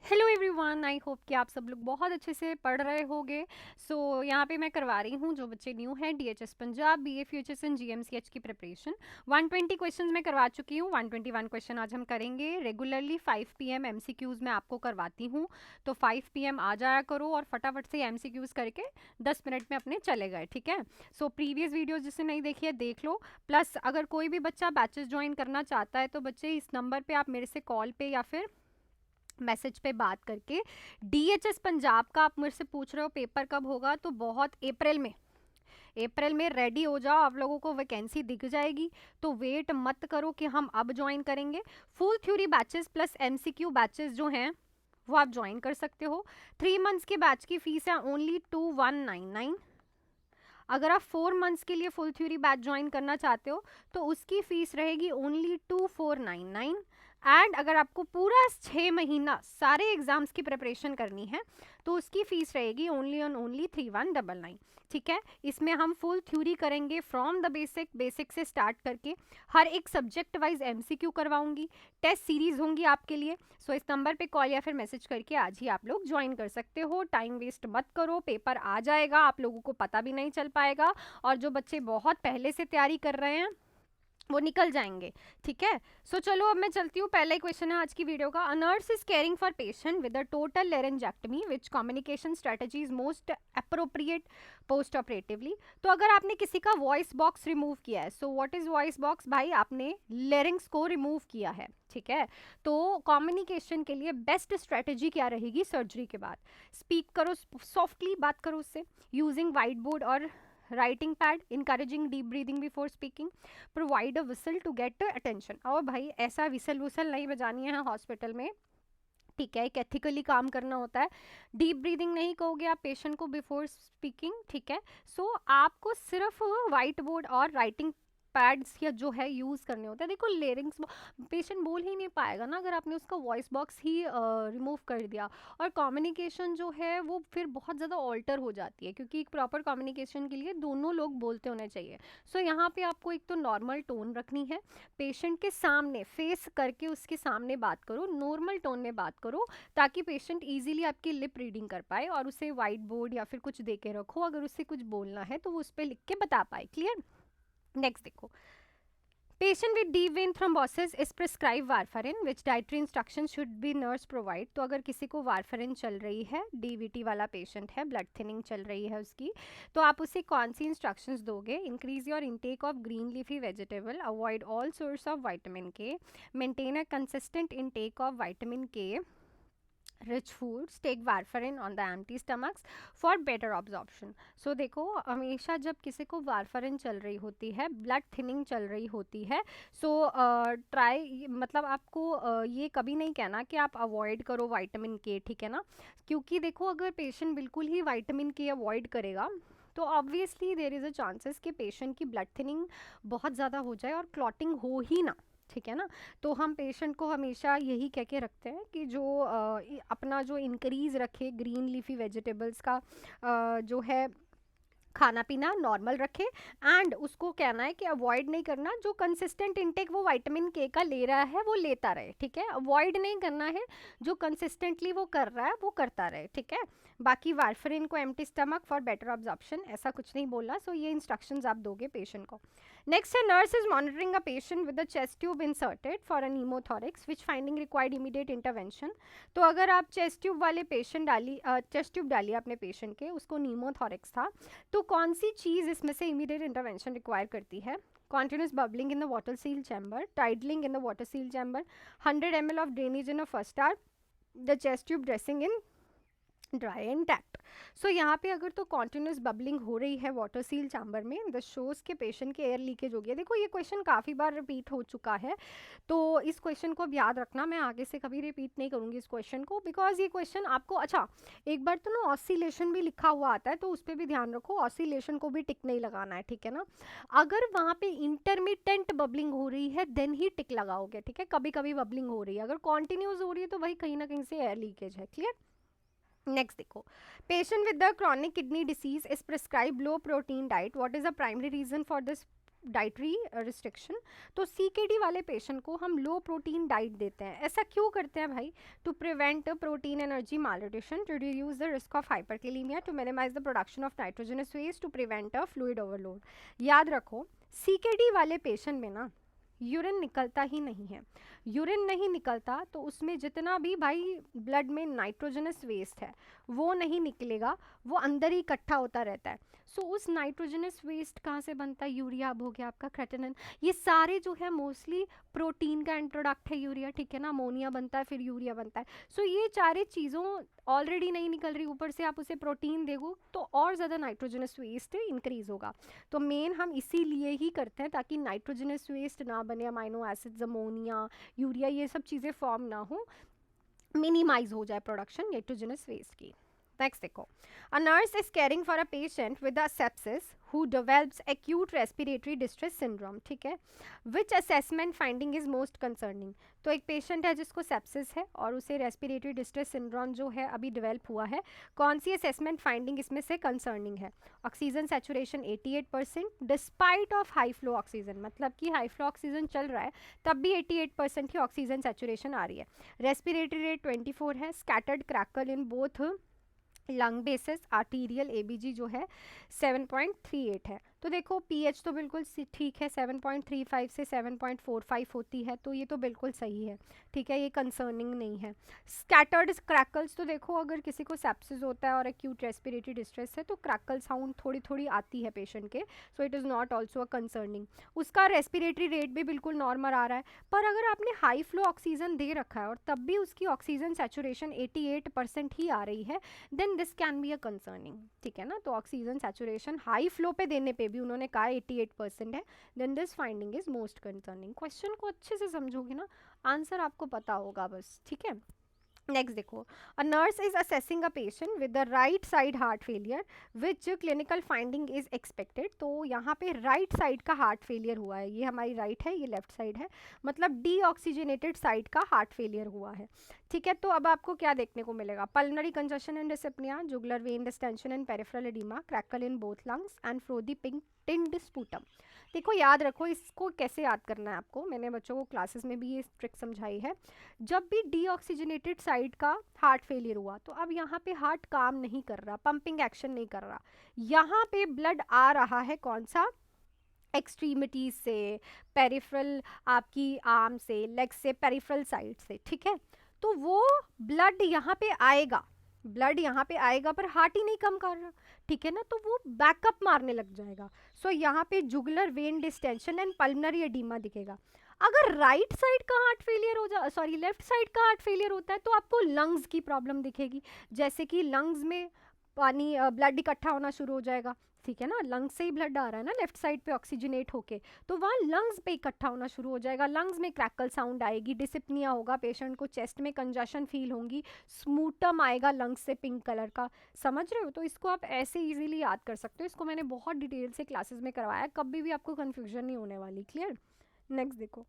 Hello everyone, I hope कि आप सब लोग बहुत अच्छे से पढ़ रहे होंगे। यहाँ पे मैं करवा रही हूँ जो बच्चे न्यू हैं DHS Punjab, BA futures and GMCH की प्रिपरेशन। 120 क्वेश्चंस मैं करवा चुकी हूँ। 121 क्वेश्चन आज हम करेंगे। रेगुलरली 5 PM एमसीक्यूज मैं आपको करवाती हूँ, तो 5 PM आ जाया करो और फटाफट से एमसीक्यूज करके 10 मिनट में अपने चले गए, ठीक है। प्रीवियस वीडियोज जिसने नहीं देखी है देख लो। प्लस अगर कोई भी बच्चा बैचेस ज्वाइन करना चाहता है तो बच्चे इस नंबर पे आप मेरे से कॉल पे या फिर मैसेज पे बात करके डीएचएस पंजाब का आप मेरे से पूछ रहे हो पेपर कब होगा, तो बहुत अप्रैल में रेडी हो जाओ। आप लोगों को वैकेंसी दिख जाएगी, तो वेट मत करो कि हम अब ज्वाइन करेंगे। Full theory batches plus MCQ batches जो हैं वो आप ज्वाइन कर सकते हो। 3 मंथ्स के बैच की फीस है ओनली 2199। अगर आप 4 मंथ्स के लिए फुल थ्योरी बैच ज्वाइन करना चाहते हो तो उसकी फीस रहेगी ओनली 2499। एंड अगर आपको पूरा 6 महीना सारे एग्जाम्स की प्रिपरेशन करनी है तो उसकी फीस रहेगी ओनली ऑन ओनली 3199, ठीक है। इसमें हम फुल थ्योरी करेंगे फ्रॉम द बेसिक से स्टार्ट करके हर एक सब्जेक्ट वाइज एमसीक्यू करवाऊंगी। टेस्ट सीरीज होंगी आपके लिए। इस नंबर पे कॉल या फिर मैसेज करके आज ही आप लोग ज्वाइन कर सकते हो। टाइम वेस्ट मत करो, पेपर आ जाएगा, आप लोगों को पता भी नहीं चल पाएगा। और जो बच्चे बहुत पहले से तैयारी कर रहे हैं वो निकल जाएंगे, ठीक है। चलो अब मैं चलती हूँ। पहला ही क्वेश्चन है आज की वीडियो का। A nurse is caring for patient with a total laryngectomy which communication strategy is most appropriate post operatively. तो अगर आपने किसी का वॉइस बॉक्स रिमूव किया है, so what is voice box? भाई आपने लेरिंग्स को रिमूव किया है, ठीक है। तो कम्युनिकेशन के लिए बेस्ट स्ट्रेटजी क्या रहेगी? सर्जरी के बाद स्पीक करो, सॉफ्टली बात करो उससे, यूजिंग वाइट बोर्ड और writing pad, encouraging deep breathing before speaking, provide a whistle to get attention. और भाई ऐसा विसल वुसल नहीं बजानी है हॉस्पिटल में, ठीक है। एक एथिकली काम करना होता है। डीप ब्रीदिंग नहीं कहोगे आप पेशेंट को बिफोर स्पीकिंग, ठीक है। आपको सिर्फ वाइट बोर्ड और राइटिंग पैड्स या जो है यूज़ करने होते हैं। देखो लेरिंग्स पेशेंट बोल ही नहीं पाएगा ना अगर आपने उसका वॉइस बॉक्स ही रिमूव कर दिया। और कम्युनिकेशन जो है वो फिर बहुत ज़्यादा ऑल्टर हो जाती है, क्योंकि एक प्रॉपर कम्युनिकेशन के लिए दोनों लोग बोलते होने चाहिए। यहाँ पे आपको एक तो नॉर्मल टोन रखनी है, पेशेंट के सामने फेस करके उसके सामने बात करो, नॉर्मल टोन में बात करो, ताकि पेशेंट इजीली आपकी लिप रीडिंग कर पाए। और उसे वाइट बोर्ड या फिर कुछ दे के रखो, अगर उसे कुछ बोलना है तो वो उस पर लिख के बता पाए। क्लियर? नेक्स्ट देखो। Patient with deep vein thrombosis is prescribe warfarin which dietary instruction should be nurse provide. तो अगर किसी को वारफारिन चल रही है, डीवीटी वाला पेशेंट है, ब्लड थिनिंग चल रही है उसकी, तो आप उसे कौन सी इंस्ट्रक्शंस दोगे? Increase your intake of green leafy vegetable, avoid all source of vitamin K, maintain a consistent intake of vitamin K rich foods, take warfarin on the empty stomachs for better absorption। देखो हमेशा जब किसी को warfarin चल रही होती है, blood thinning चल रही होती है, ट्राई मतलब आपको ये कभी नहीं कहना कि आप अवॉइड करो विटामिन के, ठीक है ना। क्योंकि देखो अगर पेशेंट बिल्कुल ही विटामिन के अवॉइड करेगा तो obviously there is a chances कि पेशेंट की ब्लड थिनिंग बहुत ज़्यादा हो जाए और क्लॉटिंग हो ही ना, ठीक है ना। तो हम पेशेंट को हमेशा यही कह के रखते हैं कि जो अपना जो इंक्रीज रखे ग्रीन लीफी वेजिटेबल्स का जो है खाना पीना नॉर्मल रखे। एंड उसको कहना है कि अवॉइड नहीं करना, जो कंसिस्टेंट इनटेक वो विटामिन के का ले रहा है वो लेता रहे, ठीक है। अवॉइड नहीं करना है, जो कंसिस्टेंटली वो कर रहा है वो करता रहे, ठीक है। बाकी वारफरिन को empty stomach for better absorption ऐसा कुछ नहीं बोला। ये इंस्ट्रक्शंस आप दोगे पेशेंट को। नेक्स्ट है nurse is monitoring a patient with a chest tube inserted for a pneumothorax which finding required immediate intervention. तो अगर आप चेस्ट ट्यूब वाले पेशेंट चेस्ट ट्यूब डालिए अपने पेशेंट के, उसको नीमोथोरिक्स था, तो कौन सी चीज़ इसमें से इमीडिएट इंटरवेंशन रिक्वायर करती है? continuous bubbling in the water seal chamber, tidling in the water seal chamber, 100 ml of drainage in a first hour, the chest tube dressing in dry intact. यहाँ पे अगर तो कॉन्टिन्यूस बबलिंग हो रही है water seal chamber में, the shows के patient के एयर लीकेज हो गया। देखो ये क्वेश्चन काफ़ी बार रिपीट हो चुका है, तो इस क्वेश्चन को अब याद रखना। मैं आगे से कभी रिपीट नहीं करूँगी इस क्वेश्चन को, बिकॉज ये क्वेश्चन आपको अच्छा एक बार तो ना ऑसिलेशन भी लिखा हुआ आता है, तो उस पर भी ध्यान रखो, ऑसिलेशन को भी टिक नहीं लगाना है, ठीक है ना। अगर वहाँ पे इंटरमीडिएंट बबलिंग हो रही है देन ही टिक लगाओगे, ठीक है। कभी कभी बबलिंग हो रही है, अगर कॉन्टिन्यूस हो रही है तो वही कहीं ना कहीं से एयर लीकेज है। क्लियर? नेक्स्ट देखो। Patient with the chronic kidney disease is prescribe low protein diet, what is the primary reason for this dietary restriction, तो CKD वाले पेशेंट को हम लो प्रोटीन डाइट देते हैं। ऐसा क्यों करते हैं भाई? To prevent protein energy malnutrition, to reduce the risk of hyperkalaemia, to minimize the production of nitrogenous waste, to prevent a fluid overload. याद रखो CKD वाले पेशेंट में ना यूरिन निकलता ही नहीं है। यूरिन नहीं निकलता तो उसमें जितना भी भाई ब्लड में नाइट्रोजनस वेस्ट है वो नहीं निकलेगा, वो अंदर ही इकट्ठा होता रहता है। सो उस नाइट्रोजनस वेस्ट कहाँ से बनता है? यूरिया अब हो गया आपका, क्रेटिनिन, ये सारे जो है मोस्टली प्रोटीन का एंड प्रोडक्ट है यूरिया, ठीक है ना। अमोनिया बनता है फिर यूरिया बनता है। सो ये चारे चीज़ों ऑलरेडी नहीं निकल रही, ऊपर से आप उसे प्रोटीन देगो तो और ज़्यादा नाइट्रोजनस वेस्ट इंक्रीज होगा। तो मेन हम इसीलिए ही करते हैं ताकि नाइट्रोजनस वेस्ट ना बने, अमाइनो एसिड्स, अमोनिया, यूरिया, ये सब चीज़ें फॉर्म ना हो, मिनिमाइज हो जाए प्रोडक्शन नाइट्रोजनस वेस्ट की। नेक्स्ट देखो, a nurse is caring for a patient with a sepsis who develops acute respiratory distress syndrome, ठीक है। विच assessment finding is most concerning? तो एक पेशेंट है जिसको सेप्सिस है और उसे रेस्पिरेटरी डिस्ट्रेस सिंड्रोम जो है अभी डेवलप हुआ है, कौन सी असेसमेंट फाइंडिंग इसमें से कंसर्निंग है? Oxygen saturation 88% despite of high flow oxygen, मतलब कि हाई फ्लो ऑक्सीजन चल रहा है तब भी 88% की ऑक्सीजन सैचुरेशन आ रही है। रेस्पिरेटरी रेट 24 है, scattered crackle in both lung basis, arterial ABG जो है 7.38 है। तो देखो पीएच तो बिल्कुल ठीक है, 7.35 से 7.45 होती है, तो ये तो बिल्कुल सही है, ठीक है, ये कंसर्निंग नहीं है। स्कैटर्ड क्रैकल्स, तो देखो अगर किसी को सेप्सिस होता है और एक्यूट रेस्पिरेटरी डिस्ट्रेस है तो क्रैकल साउंड थोड़ी थोड़ी आती है पेशेंट के, so it is not also a concerning. उसका रेस्पिरेटरी रेट भी बिल्कुल नॉर्मल आ रहा है, पर अगर आपने हाई फ्लो ऑक्सीजन दे रखा है और तब भी उसकी ऑक्सीजन सैचुरेशन 88% ही आ रही है, then this can be a concerning, ठीक है ना। तो ऑक्सीजन सैचुरेशन हाई फ्लो पे देने पे भी उन्होंने कहा 88% है, then this finding is most concerning. Question को अच्छे से समझोगे ना, आंसर आपको पता होगा बस, ठीक है। नेक्स्ट देखो, a nurse is assessing a patient with the right side heart failure which clinical finding is expected. तो यहाँ पे राइट साइड का हार्ट फेलियर हुआ है, ये हमारी राइट है, ये लेफ्ट साइड है, मतलब डी ऑक्सीजनेटेड साइड का हार्ट फेलियर हुआ है, ठीक है। तो अब आपको क्या देखने को मिलेगा? Pulmonary congestion and dyspnea, jugular vein distension and peripheral edema, crackle in both lungs and frothy pink tinged sputum. देखो याद रखो, इसको कैसे याद करना है आपको, मैंने बच्चों को क्लासेस में भी ये ट्रिक समझाई है। जब भी डीऑक्सीजनेटेड साइड का हार्ट फेलियर हुआ तो अब यहाँ पे हार्ट काम नहीं कर रहा, पंपिंग एक्शन नहीं कर रहा, यहाँ पे ब्लड आ रहा है कौन सा? एक्सट्रीमिटीज से, पेरिफेरल आपकी आर्म से, लेग से, पेरिफेरल साइड से, ठीक है। तो वो ब्लड यहाँ पे आएगा, ब्लड यहाँ पे आएगा पर हार्ट ही नहीं कम कर रहा, ठीक है ना, तो वो बैकअप मारने लग जाएगा। सो यहाँ पे jugular vein distension and pulmonary oedema दिखेगा। अगर राइट साइड का हार्ट फेलियर हो जा सॉरी लेफ्ट साइड का हार्ट फेलियर होता है तो आपको लंग्स की प्रॉब्लम दिखेगी, जैसे कि लंग्स में पानी ब्लड इकट्ठा होना शुरू हो जाएगा, ठीक है ना, लंग्स से ही ब्लड आ रहा है ना लेफ्ट साइड पे ऑक्सीजनेट होके, तो वहाँ लंग्स पे इकट्ठा होना शुरू हो जाएगा, लंग्स में क्रैकल साउंड आएगी, डिसिप्निया होगा, पेशेंट को चेस्ट में कंजशन फील होंगी, स्मूटम आएगा लंग्स से पिंक कलर का। समझ रहे हो? तो इसको आप ऐसे इजीली याद कर सकते हो, इसको मैंने बहुत डिटेल से क्लासेस में करवाया, कभी भी आपको कन्फ्यूजन नहीं होने वाली। क्लियर? नेक्स्ट देखो,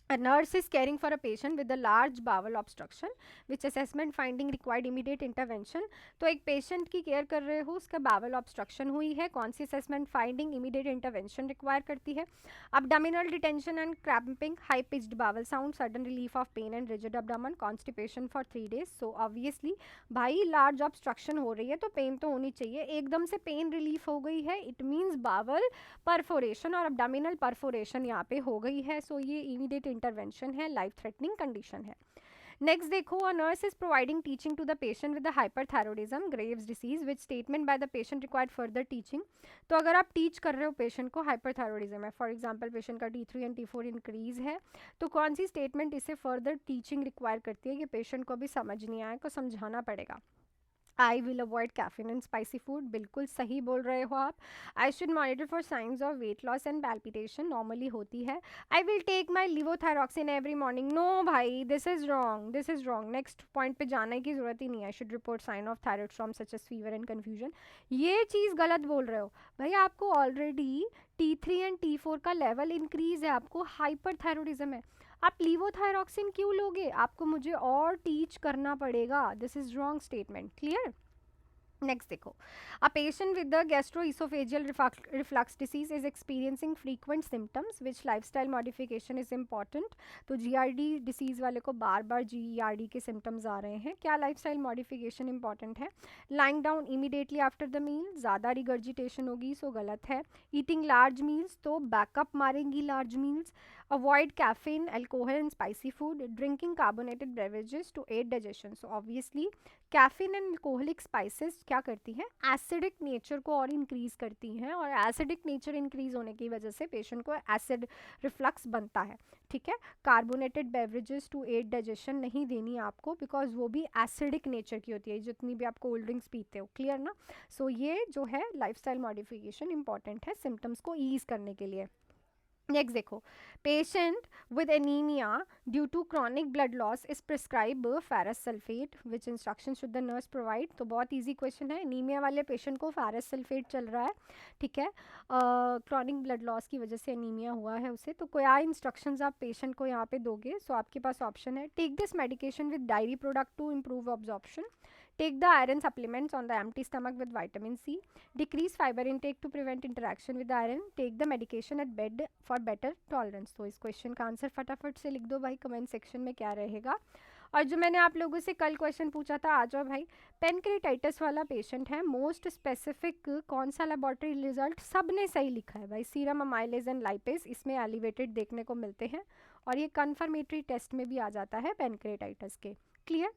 a nurse is caring for a patient with a large bowel obstruction which assessment finding required immediate intervention। तो एक पेशेंट की केयर कर रहे हो, उसका बावल ऑब्स्ट्रक्शन हुई है, कौन सी assessment finding immediate intervention require करती है? abdominal distension and cramping, high pitched bowel sound, sudden relief of pain and rigid abdomen, constipation for 3 days। So obviously भाई लार्ज ऑब्स्ट्रक्शन हो रही है तो पेन तो होनी चाहिए, एकदम से पेन रिलीफ हो गई है, इट मीन्स बावल परफोरेशन और abdominal परफोरेशन यहाँ पे हो गई है, सो ये इमीडिएट इंटरवेंशन है, लाइफ थ्रेटनिंग कंडीशन है। नेक्स्ट देखो, a nurse is providing teaching to the patient with hyperthyroidism, Graves disease, which statement by the patient required further teaching. तो अगर आप टीच कर रहे हो पेशेंट को, हाइपरथायरॉयडिज्म है, फॉर एग्जांपल पेशेंट का T3 एंड T4 इंक्रीज है, तो कौन सी स्टेटमेंट इसे फर्दर टीचिंग रिक्वायर करती है? ये पेशेंट को अभी समझ नहीं आया, को समझाना पड़ेगा। I will avoid caffeine and spicy food, बिल्कुल सही बोल रहे हो आप। I should monitor for signs of weight loss and palpitation, normally होती है। I will take my levothyroxine every morning, no भाई this is wrong, this is wrong, next point पे जाने की जरूरत ही नहीं है। I should report sign of thyroid from such as fever and confusion, ये चीज़ गलत बोल रहे हो भाई, आपको ऑलरेडी T3 एंड T4 का लेवल इंक्रीज है, आपको हाइपरथायरॉयडिज्म है, आप लीवोथायरॉक्सिन क्यों लोगे? आपको मुझे और टीच करना पड़ेगा, this is wrong statement. Clear? Next देखो, a patient with the gastroesophageal reflux disease is experiencing frequent symptoms which lifestyle modification is important. तो जीआरडी डिसीज़ वाले को बार बार जीआरडी के सिम्टम्स आ रहे हैं, क्या लाइफस्टाइल मॉडिफिकेशन इंपॉर्टेंट है? Lying down immediately after the meal, ज़्यादा रिगर्जिटेशन होगी सो गलत है। ईटिंग लार्ज मील्स, तो बैकअप मारेंगी large meals. Avoid caffeine, alcohol and spicy food. Drinking carbonated beverages to aid digestion, so obviously caffeine and alcoholic spices क्या करती हैं, acidic nature को और इंक्रीज करती हैं, और एसिडिक नेचर इंक्रीज होने की वजह से पेशेंट को एसिड रिफ्लक्स बनता है। ठीक है, carbonated beverages to aid digestion नहीं देनी आपको, बिकॉज वो भी एसिडिक नेचर की होती है, जितनी भी आप कोल्ड ड्रिंक्स पीते हो। क्लियर ना? सो ये जो है लाइफस्टाइल मॉडिफिकेशन इंपॉर्टेंट है सिम्टम्स को ईज करने के लिए। नेक्स्ट देखो, patient with anaemia due to chronic blood loss is prescribe ferrous sulphate, which instruction should the nurse provide? तो बहुत इजी क्वेश्चन है, एनीमिया वाले पेशेंट को फेरस सल्फेट चल रहा है। ठीक है, क्रॉनिक ब्लड लॉस की वजह से एनीमिया हुआ है उसे, तो क्या इंस्ट्रक्शंस आप पेशेंट को यहाँ पे दोगे? सो आपके पास ऑप्शन है, take this medication with dairy product to improve absorption, take the iron supplements on the empty stomach with vitamin C, decrease fiber intake to prevent interaction with iron, take the medication at bed for better tolerance। तो इस question का answer फटाफट से लिख दो भाई comment section में क्या रहेगा। और जो मैंने आप लोगों से कल क्वेश्चन पूछा था, आ जाओ भाई, पेनक्रेटाइटिस वाला पेशेंट है, मोस्ट स्पेसिफिक कौन सा लेबोरेटरी रिजल्ट? सब ने सही लिखा है भाई, सीरम अमाइलेज एंड लाइपेज इसमें एलिवेटेड देखने को मिलते हैं, और ये कन्फर्मेटरी टेस्ट में भी आ जाता है पेनक्रेटाइटिस के। क्लियर?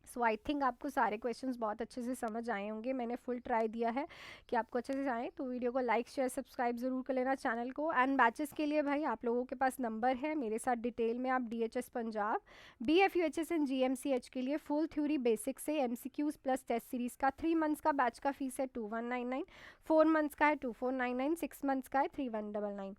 सो आई थिंक आपको सारे क्वेश्चंस बहुत अच्छे से समझ आए होंगे, मैंने फुल ट्राई दिया है कि आपको अच्छे से आए। तो वीडियो को लाइक शेयर सब्सक्राइब ज़रूर कर लेना चैनल को। एंड बैचेस के लिए भाई आप लोगों के पास नंबर है मेरे साथ, डिटेल में आप DHS Punjab, BFUHS and GMCH के लिए फुल थ्योरी बेसिक से MCQs प्लस टेस्ट सीरीज़ का 3 मंथ्स का बैच का फीस है 2199, 4 मंथ्स का है 2499, 6 मंथ्स का है 3199।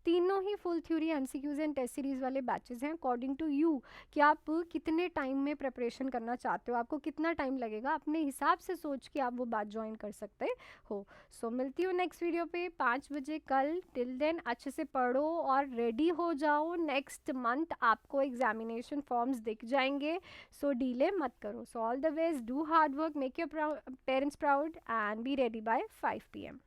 तीनों ही full theory MCQs and test series वाले बैचेस हैं अकॉर्डिंग टू यू, कि आप कितने टाइम में प्रिपरेशन करना चाहते हो, आपको कितना टाइम लगेगा, अपने हिसाब से सोच के आप वो बैच ज्वाइन कर सकते हो। सो मिलती हूँ नेक्स्ट वीडियो पे 5 बजे कल। टिल देन अच्छे से पढ़ो और रेडी हो जाओ, नेक्स्ट मंथ आपको एग्जामिनेशन फॉर्म्स दिख जाएंगे, सो डीले मत करो। So all the best, do hard work, make your parents proud and be ready bye 5 PM।